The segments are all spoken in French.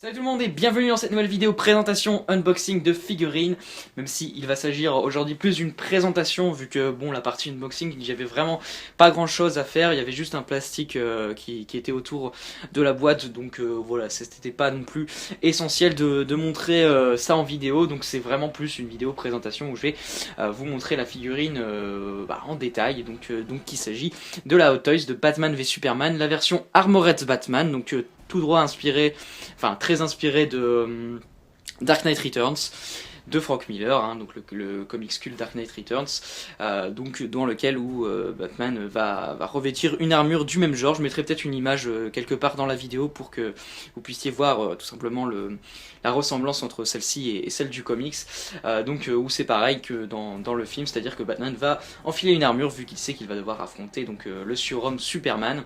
Salut tout le monde et bienvenue dans cette nouvelle vidéo présentation unboxing de figurines. Même si il va s'agir aujourd'hui plus d'une présentation, vu que bon, la partie unboxing, il y avait vraiment pas grand chose à faire. Il y avait juste un plastique qui était autour de la boîte, donc voilà, c'était pas non plus essentiel de montrer ça en vidéo. Donc c'est vraiment plus une vidéo présentation où je vais vous montrer la figurine en détail. Donc il s'agit de la Hot Toys de Batman v Superman, la version Armored Batman, donc tout droit inspiré, enfin très inspiré de Dark Knight Returns de Frank Miller, donc le comics culte Dark Knight Returns, donc dans lequel où Batman va revêtir une armure du même genre. Je mettrai peut-être une image quelque part dans la vidéo pour que vous puissiez voir tout simplement la ressemblance entre celle-ci et celle du comics, où c'est pareil que dans le film, c'est-à-dire que Batman va enfiler une armure vu qu'il sait qu'il va devoir affronter donc le surhomme Superman.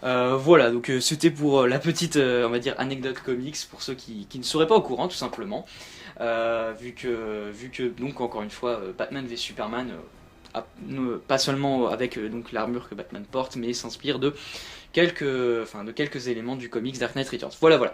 Voilà, donc c'était pour la petite, on va dire, anecdote comics pour ceux qui ne seraient pas au courant, tout simplement. Vu que donc encore une fois, Batman v Superman, pas seulement avec donc l'armure que Batman porte, mais s'inspire de quelques éléments du comics Dark Knight Returns. Voilà.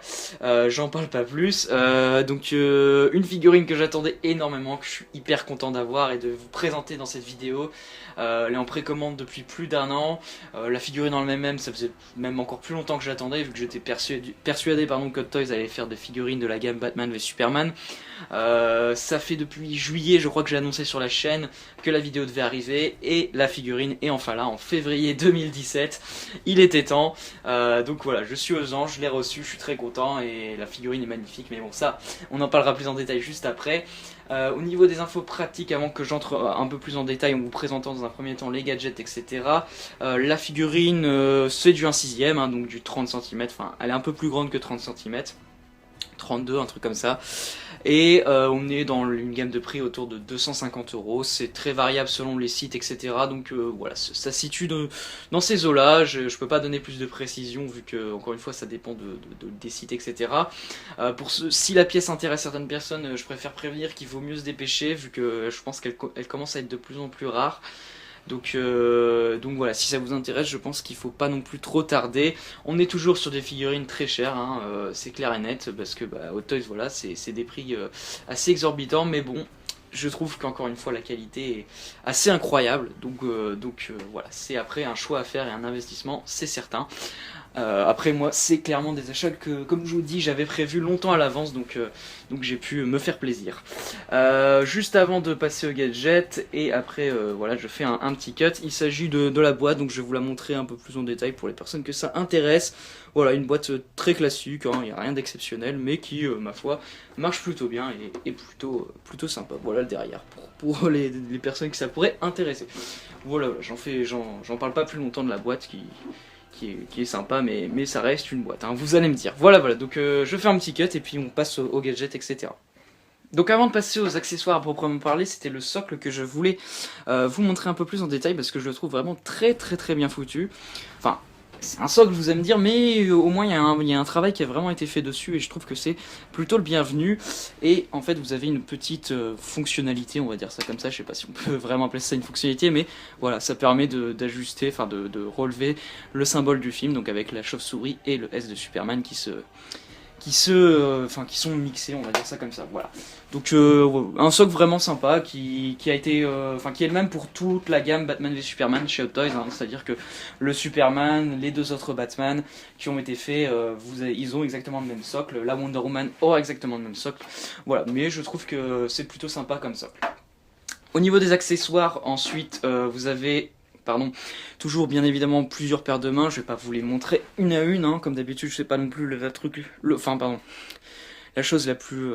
J'en parle pas plus. Une figurine que j'attendais énormément, que je suis hyper content d'avoir et de vous présenter dans cette vidéo. Elle est en précommande depuis plus d'un an. La figurine en elle-même, ça faisait même encore plus longtemps que j'attendais, vu que j'étais persuadé que Hot Toys allait faire des figurines de la gamme Batman v Superman. Ça fait depuis juillet, je crois que j'ai annoncé sur la chaîne que la vidéo devait arriver, et la figurine est enfin là en février 2017. Il était temps. Donc voilà, je suis aux anges, je l'ai reçu, je suis très content et la figurine est magnifique. Mais bon, ça, on en parlera plus en détail juste après. Au niveau des infos pratiques, avant que j'entre un peu plus en détail en vous présentant dans un premier temps les gadgets, etc. La figurine, c'est du 1/6, donc du 30 cm, enfin elle est un peu plus grande que 30 cm. 32, un truc comme ça. Et on est dans une gamme de prix autour de 250 euros. C'est très variable selon les sites, etc. Donc voilà, ça se situe dans ces eaux-là. Je peux pas donner plus de précision vu que, encore une fois, ça dépend des sites, etc. Si la pièce intéresse certaines personnes, je préfère prévenir qu'il vaut mieux se dépêcher vu que je pense qu'elle commence à être de plus en plus rare. Donc voilà, si ça vous intéresse, je pense qu'il faut pas non plus trop tarder. On est toujours sur des figurines très chères, c'est clair et net, parce que Hot Toys, voilà, c'est des prix assez exorbitants, mais bon, je trouve qu'encore une fois la qualité est assez incroyable. Voilà, c'est après un choix à faire et un investissement, c'est certain. Après moi, c'est clairement des achats que, comme je vous dis, j'avais prévu longtemps à l'avance, donc j'ai pu me faire plaisir. Juste avant de passer au gadget, et après voilà, je fais un petit cut. Il s'agit de la boîte, donc je vais vous la montrer un peu plus en détail pour les personnes que ça intéresse. Voilà, une boîte très classique, il n'y a rien d'exceptionnel, mais qui, ma foi, marche plutôt bien et plutôt sympa. Voilà le derrière, pour les personnes que ça pourrait intéresser. Voilà, j'en parle pas plus longtemps de la boîte qui est sympa, mais ça reste une boîte, vous allez me dire. Voilà, donc je fais un petit cut et puis on passe au gadget, etc. Donc avant de passer aux accessoires à proprement parler, c'était le socle que je voulais vous montrer un peu plus en détail parce que je le trouve vraiment très bien foutu. Enfin, c'est un socle, vous allez me dire, mais au moins il y a un travail qui a vraiment été fait dessus et je trouve que c'est plutôt le bienvenu. Et en fait, vous avez une petite fonctionnalité, on va dire ça comme ça, je sais pas si on peut vraiment appeler ça une fonctionnalité, mais voilà, ça permet d'ajuster, enfin de relever le symbole du film, donc avec la chauve-souris et le S de Superman qui sont mixés, on va dire ça comme ça, voilà. Donc un socle vraiment sympa qui a été, qui est le même pour toute la gamme Batman v Superman chez Hot Toys, c'est-à-dire que le Superman, les deux autres Batman qui ont été faits, ils ont exactement le même socle, la Wonder Woman aura exactement le même socle, voilà, mais je trouve que c'est plutôt sympa comme socle. Au niveau des accessoires, ensuite, vous avez toujours bien évidemment plusieurs paires de mains, je vais pas vous les montrer une à une, comme d'habitude, je sais pas non plus la chose la plus,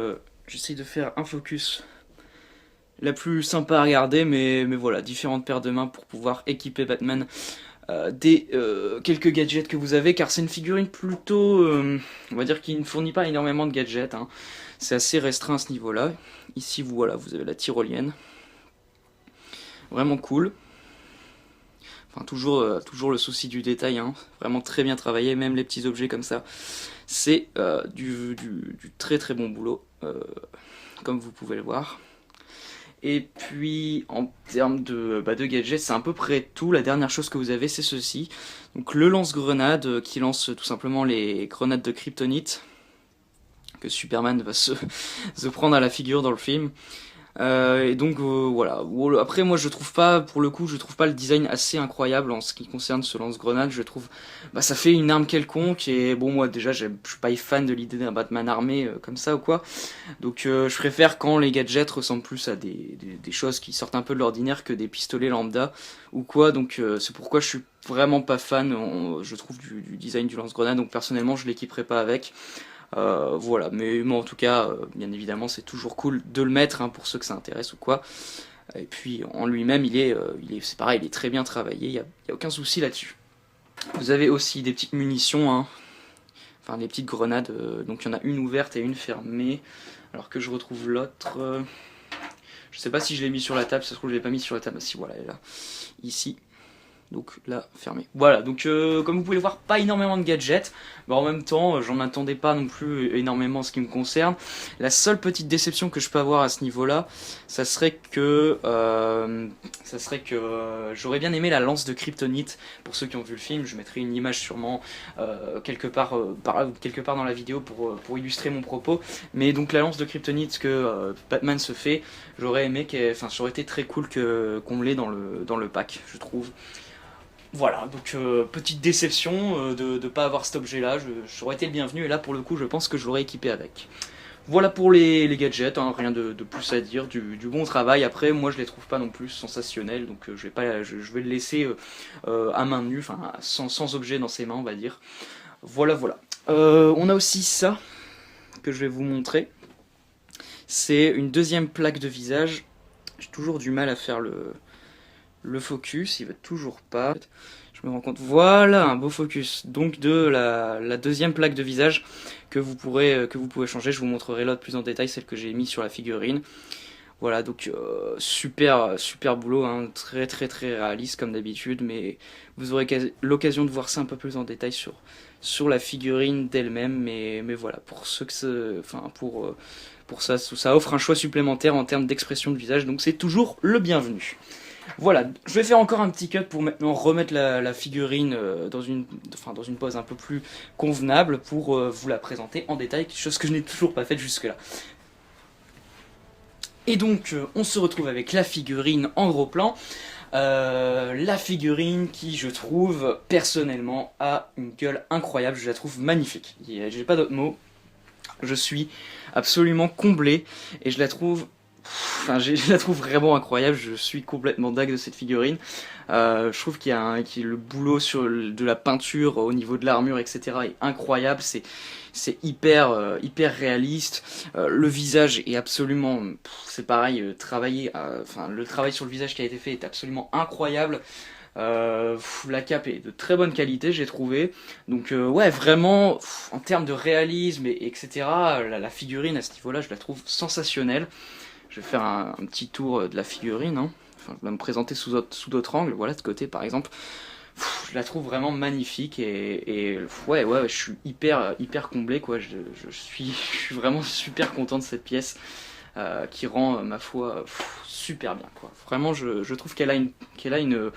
j'essaye de faire un focus la plus sympa à regarder, mais voilà, différentes paires de mains pour pouvoir équiper Batman des quelques gadgets que vous avez, car c'est une figurine plutôt, on va dire, qui ne fournit pas énormément de gadgets, c'est assez restreint à ce niveau-là. Ici, vous avez la tyrolienne, vraiment cool. Enfin, toujours le souci du détail, vraiment très bien travaillé, même les petits objets comme ça. C'est du très bon boulot, comme vous pouvez le voir. Et puis en termes de gadgets, c'est à peu près tout. La dernière chose que vous avez, c'est ceci. Donc le lance-grenade qui lance tout simplement les grenades de kryptonite. que Superman va se prendre à la figure dans le film. Et donc voilà. Après moi je trouve pas, pour le coup, je trouve pas le design assez incroyable en ce qui concerne ce lance-grenade. Je trouve, bah ça fait une arme quelconque et bon moi déjà je suis pas fan de l'idée d'un Batman armé comme ça ou quoi. Donc je préfère quand les gadgets ressemblent plus à des choses qui sortent un peu de l'ordinaire que des pistolets lambda ou quoi. Donc c'est pourquoi je suis vraiment pas fan, je trouve, du design du lance-grenade. Donc personnellement je l'équiperai pas avec. Voilà, mais en tout cas, bien évidemment, c'est toujours cool de le mettre hein, pour ceux que ça intéresse ou quoi. Et puis en lui-même, c'est pareil, il est très bien travaillé, y a aucun souci là-dessus. Vous avez aussi des petites munitions, hein, enfin des petites grenades, donc il y en a une ouverte et une fermée. Alors que je retrouve l'autre, je sais pas si je l'ai mis sur la table, ça se trouve je l'ai pas mis sur la table, si voilà, elle est là, ici. Donc là, fermé. Voilà, donc comme vous pouvez le voir, pas énormément de gadgets. Mais en même temps, j'en attendais pas non plus énormément en ce qui me concerne. La seule petite déception que je peux avoir à ce niveau-là, ça serait que j'aurais bien aimé la lance de Kryptonite. Pour ceux qui ont vu le film, je mettrai une image sûrement quelque part dans la vidéo pour illustrer mon propos. Mais donc la lance de Kryptonite que Batman se fait, j'aurais aimé, enfin, ça aurait été très cool qu'on me l'ait dans le pack, je trouve. Voilà, donc petite déception de ne pas avoir cet objet là, j'aurais été le bienvenu et là pour le coup je pense que je l'aurais équipé avec. Voilà pour les gadgets, hein, rien de plus à dire, du bon travail. Après moi je les trouve pas non plus sensationnels, donc je vais le laisser à main nue, enfin sans objet dans ses mains on va dire. Voilà voilà. On a aussi ça que je vais vous montrer, c'est une deuxième plaque de visage. J'ai toujours du mal à faire le focus, il va toujours pas. Je me rends compte, voilà un beau focus. Donc de la deuxième plaque de visage que vous pouvez changer. Je vous montrerai l'autre plus en détail, celle que j'ai mis sur la figurine. Voilà, donc super boulot, hein, très réaliste comme d'habitude, mais vous aurez l'occasion de voir ça un peu plus en détail sur la figurine d'elle-même. Mais voilà, pour ceux que pour ça offre un choix supplémentaire en termes d'expression de visage, donc c'est toujours le bienvenu. Voilà, je vais faire encore un petit cut pour maintenant remettre la figurine dans une pose un peu plus convenable pour vous la présenter en détail, chose que je n'ai toujours pas faite jusque là. Et donc on se retrouve avec la figurine en gros plan. La figurine qui, je trouve, personnellement, a une gueule incroyable, je la trouve magnifique. J'ai pas d'autres mots, je suis absolument comblé et je la trouve je la trouve vraiment incroyable, je suis complètement dingue de cette figurine. Je trouve qu'il y a le boulot de la peinture au niveau de l'armure, etc. est incroyable, c'est hyper réaliste. Le visage est absolument, c'est pareil, le travail sur le visage qui a été fait est absolument incroyable. La cape est de très bonne qualité, j'ai trouvé. Donc ouais, vraiment, en termes de réalisme etc. La figurine à ce niveau-là, je la trouve sensationnelle. Je vais faire un petit tour de la figurine, hein. Enfin, je vais me présenter sous d'autres angles, voilà, de côté par exemple. Je la trouve vraiment magnifique et ouais, je suis hyper comblé quoi. Je suis vraiment super content de cette pièce qui rend ma foi super bien quoi. Vraiment, je trouve qu'elle a une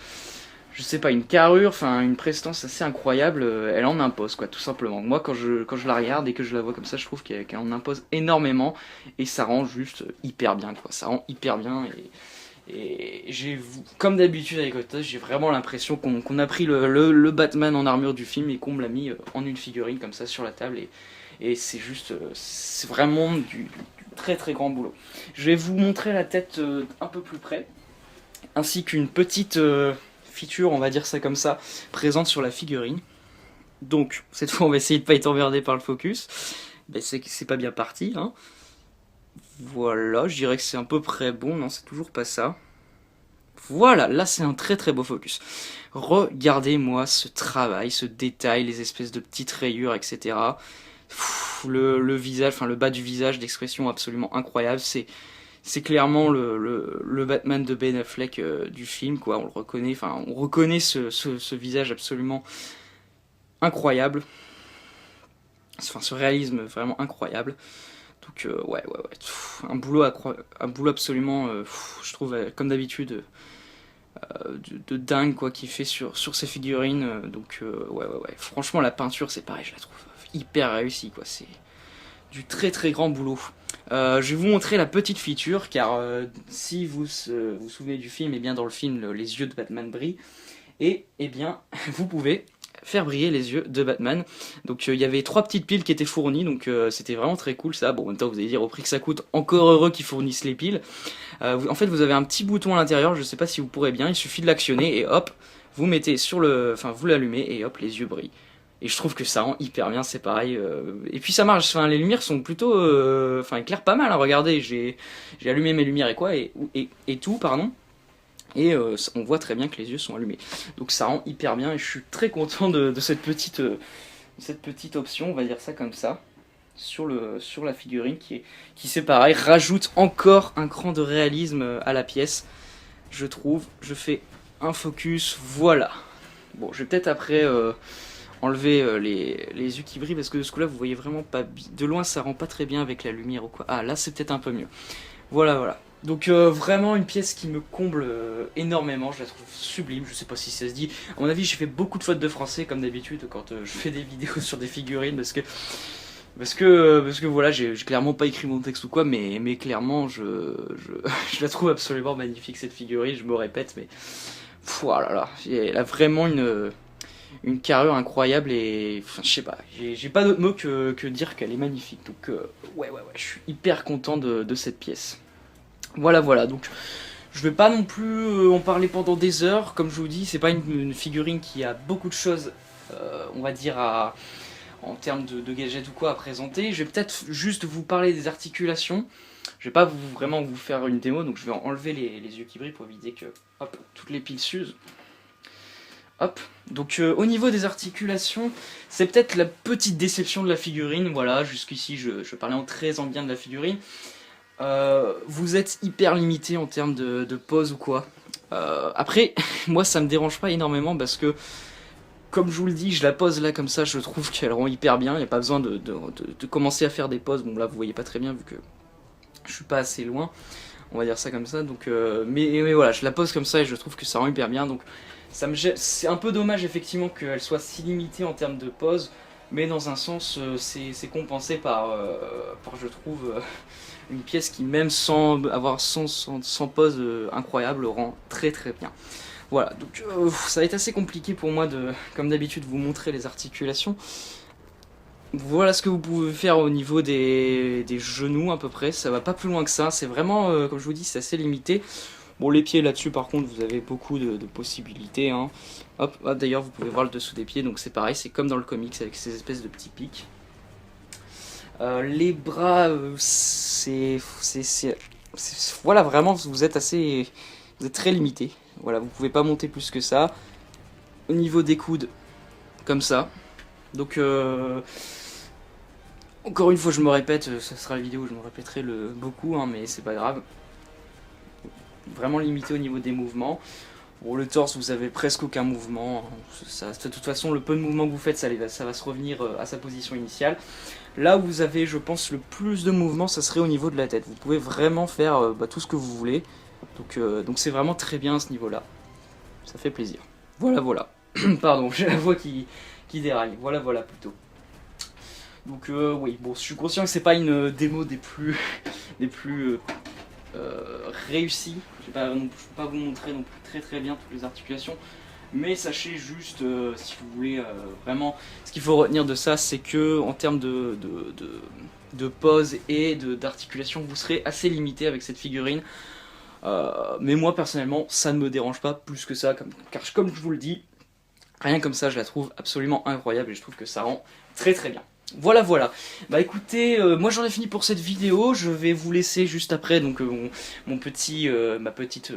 je sais pas, une carrure, enfin une prestance assez incroyable, elle en impose quoi, tout simplement. Moi quand je la regarde et que je la vois comme ça, je trouve qu'elle en impose énormément et ça rend juste hyper bien quoi, ça rend hyper bien et comme d'habitude avec Otos, j'ai vraiment l'impression qu'on a pris le Batman en armure du film et qu'on me l'a mis en une figurine comme ça sur la table et c'est juste, c'est vraiment du très grand boulot. Je vais vous montrer la tête un peu plus près, ainsi qu'une petite feature, on va dire ça comme ça, présente sur la figurine. Donc, cette fois, on va essayer de pas être emmerdé par le focus. Ben, c'est pas bien parti, hein. Voilà, je dirais que c'est à peu près bon. Non, c'est toujours pas ça. Voilà, là, c'est un très beau focus. Regardez-moi ce travail, ce détail, les espèces de petites rayures, etc. Le visage, enfin le bas du visage, d'expression absolument incroyable. C'est clairement le Batman de Ben Affleck du film, quoi. On le reconnaît, enfin, on reconnaît ce visage absolument incroyable. Enfin, ce réalisme vraiment incroyable. Donc, ouais. Un boulot absolument, je trouve, comme d'habitude, de dingue, quoi, qu'il fait sur ces figurines. Donc, ouais. Franchement, la peinture, c'est pareil, je la trouve hyper réussie, quoi. du très très grand boulot. Je vais vous montrer la petite feature, car si vous vous souvenez du film, et bien dans le film les yeux de Batman brillent, et eh bien vous pouvez faire briller les yeux de Batman. Donc il y avait 3 petites piles qui étaient fournies, donc c'était vraiment très cool ça. Bon, en même temps vous allez dire au prix que ça coûte, encore heureux qu'ils fournissent les piles. En fait vous avez un petit bouton à l'intérieur, je sais pas si vous pourrez bien, il suffit de l'actionner et hop, vous mettez sur le, enfin vous l'allumez et hop les yeux brillent. Et je trouve que ça rend hyper bien, c'est pareil. Et puis ça marche, enfin, les lumières sont plutôt, enfin éclairent pas mal. Hein, regardez, j'ai allumé mes lumières et quoi et tout, pardon. Et on voit très bien que les yeux sont allumés. Donc ça rend hyper bien et je suis très content de cette petite option, on va dire ça comme ça, sur la figurine qui c'est pareil, rajoute encore un cran de réalisme à la pièce, je trouve. Je fais un focus, voilà. Bon, je vais peut-être après enlever les yeux qui brillent parce que de ce coup-là vous voyez vraiment pas de loin, ça rend pas très bien avec la lumière ou quoi. Ah là c'est peut-être un peu mieux. Voilà, voilà. Donc vraiment une pièce qui me comble énormément, je la trouve sublime, je sais pas si ça se dit. À mon avis j'ai fait beaucoup de fautes de français comme d'habitude quand je fais des vidéos sur des figurines parce que voilà, j'ai clairement pas écrit mon texte ou quoi, mais clairement je la trouve absolument magnifique cette figurine, je me répète, mais voilà, là, elle a vraiment une carrure incroyable et enfin, je sais pas, j'ai pas d'autre mot que dire qu'elle est magnifique. Donc ouais, je suis hyper content de cette pièce. Voilà, voilà, donc je vais pas non plus en parler pendant des heures, comme je vous dis, c'est pas une figurine qui a beaucoup de choses, on va dire, en termes de gadgets ou quoi à présenter. Je vais peut-être juste vous parler des articulations. Je vais pas vraiment vous faire une démo, donc je vais enlever les yeux qui brillent pour éviter que hop, toutes les piles s'usent. Hop, donc au niveau des articulations, c'est peut-être la petite déception de la figurine. Voilà, jusqu'ici je parlais très en bien de la figurine. Vous êtes hyper limité en termes de pose ou quoi. Après, moi ça me dérange pas énormément parce que, comme je vous le dis, je la pose là comme ça, je trouve qu'elle rend hyper bien. Il n'y a pas besoin de commencer à faire des poses. Bon là vous voyez pas très bien vu que je suis pas assez loin, on va dire ça comme ça. Donc, mais voilà, je la pose comme ça et je trouve que ça rend hyper bien. Donc c'est un peu dommage effectivement qu'elle soit si limitée en termes de pose. Mais dans un sens, c'est compensé par je trouve, une pièce qui, même sans pose incroyable, rend très très bien. Voilà, donc ça va être assez compliqué pour moi de, comme d'habitude, vous montrer les articulations. Voilà ce que vous pouvez faire au niveau des genoux à peu près, ça va pas plus loin que ça, c'est vraiment, comme je vous dis, c'est assez limité. Bon, les pieds là-dessus par contre vous avez beaucoup de possibilités, hein. Hop, hop, d'ailleurs vous pouvez voir le dessous des pieds, donc c'est pareil, c'est comme dans le comics avec ces espèces de petits pics. Les bras, voilà, vraiment vous êtes très limité. Voilà, vous pouvez pas monter plus que ça. Au niveau des coudes, comme ça. Donc encore une fois je me répète, ça sera la vidéo où je me répéterai beaucoup, hein, mais c'est pas grave. Vraiment limité au niveau des mouvements. Bon, le torse, vous avez presque aucun mouvement. De toute façon, le peu de mouvement que vous faites, ça va se revenir à sa position initiale. Là où vous avez, je pense, le plus de mouvement, ça serait au niveau de la tête. Vous pouvez vraiment faire tout ce que vous voulez. Donc c'est vraiment très bien à ce niveau-là. Ça fait plaisir. Voilà, voilà. Pardon, j'ai la voix qui déraille. Voilà, voilà, plutôt. Donc oui, bon, je suis conscient que c'est pas une démo des plus réussi. Je ne peux pas vous montrer non plus très bien toutes les articulations, mais sachez juste, si vous voulez vraiment, ce qu'il faut retenir de ça, c'est que en termes de pose et d'articulation, vous serez assez limité avec cette figurine. Mais moi personnellement, ça ne me dérange pas plus que ça, car comme je vous le dis, rien comme ça, je la trouve absolument incroyable et je trouve que ça rend très très bien. Voilà, voilà. Bah écoutez, moi j'en ai fini pour cette vidéo. Je vais vous laisser juste après donc ma petite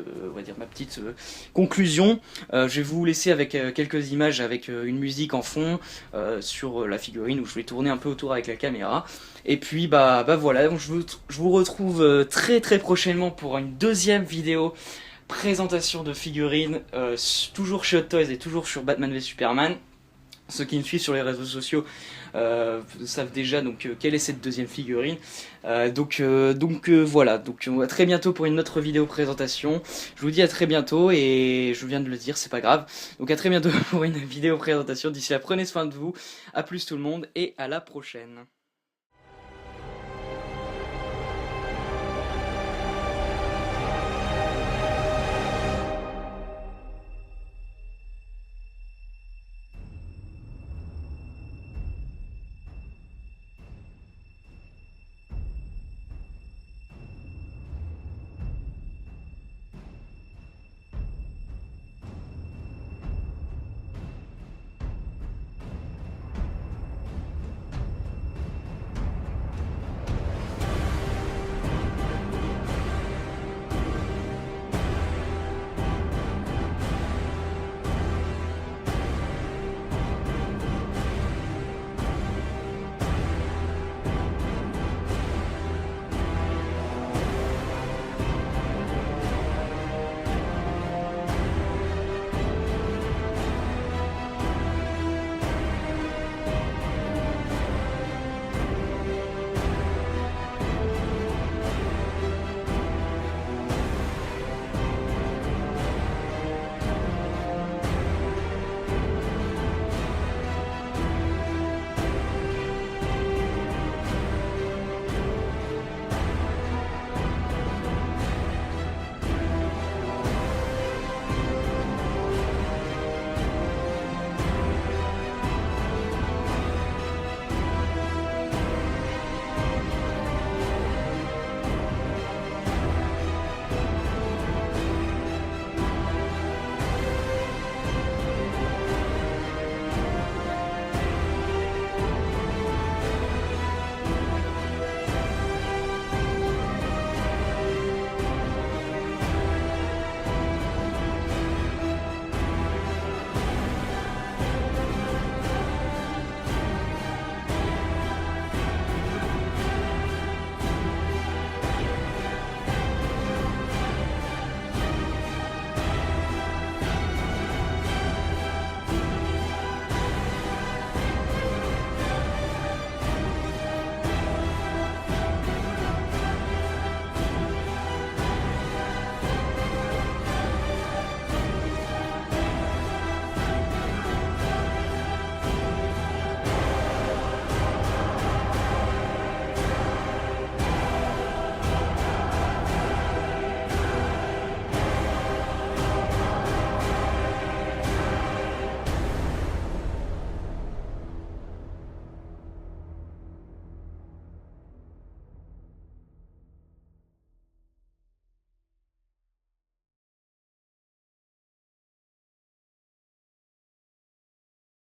conclusion. Je vais vous laisser avec quelques images avec une musique en fond sur la figurine où je vais tourner un peu autour avec la caméra. Et puis bah voilà, donc je vous retrouve très très prochainement pour une deuxième vidéo présentation de figurines, toujours chez Hot Toys et toujours sur Batman v Superman. Ceux qui me suivent sur les réseaux sociaux savent déjà donc quelle est cette deuxième figurine. Voilà, donc à très bientôt pour une autre vidéo présentation. Je vous dis à très bientôt et je viens de le dire, c'est pas grave. Donc à très bientôt pour une vidéo présentation. D'ici là, prenez soin de vous. À plus tout le monde et à la prochaine.